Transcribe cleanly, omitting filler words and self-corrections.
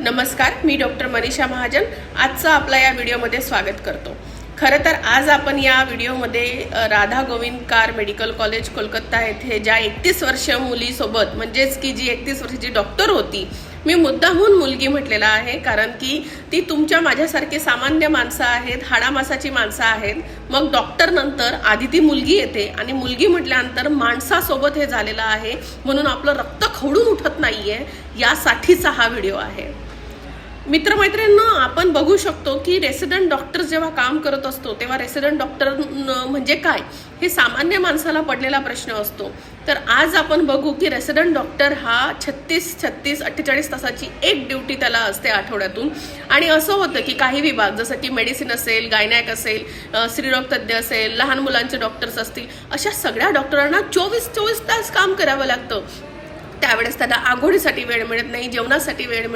नमस्कार, मी डॉक्टर मनीषा महाजन आजचा आपला या व्हिडिओमध्ये स्वागत करतो। खरं तर आज आपण या व्हिडिओमध्ये Radha Govind car medical college Kolkata येथे ज्या 31 वर्षीय मुलीसोबत म्हणजेच की जी 31 वर्षाची डॉक्टर होती, मी मुद्दामहून मुलगी म्हटलेला आहे कारण की ती तुमच्या माझ्यासारखे सामान्य माणसं आहेत, हाडामासाची माणसं आहेत। मग डॉक्टर नंतर आधी ती मुलगी येते आणि मुलगी म्हटल्यानंतर माणसासोबत हे झालेलं आहे, म्हणून आपलं रक्त खवळून उठत नाहीये, यासाठीचा हा व्हिडिओ आहे। मित्रमैत्रिणींनो, आपण बघू शकतो की रेसिडेंट डॉक्टर जेव्हा काम करत असतो तेव्हा रेसिडेंट डॉक्टर म्हणजे काय हे सामान्य माणसाला पडलेला प्रश्न असतो। तर आज आपण बघू की रेसिडेंट डॉक्टर हा 36-48 तासाची एक ड्युटी त्याला असते आठवड्यातून। आणि असं होतं की काही विभाग जसं की मेडिसिन असेल, गायनॅक असेल, स्त्रीरोग तज्ज्ञ असेल, लहान मुलांचे डॉक्टर्स असतील, अशा सगळ्या डॉक्टरांना 24 तास काम करावं लागतं। त्यावेळेस त्यांना आंघोळीसाठी वेळ मिळत नाही, जेवणासाठी वेळ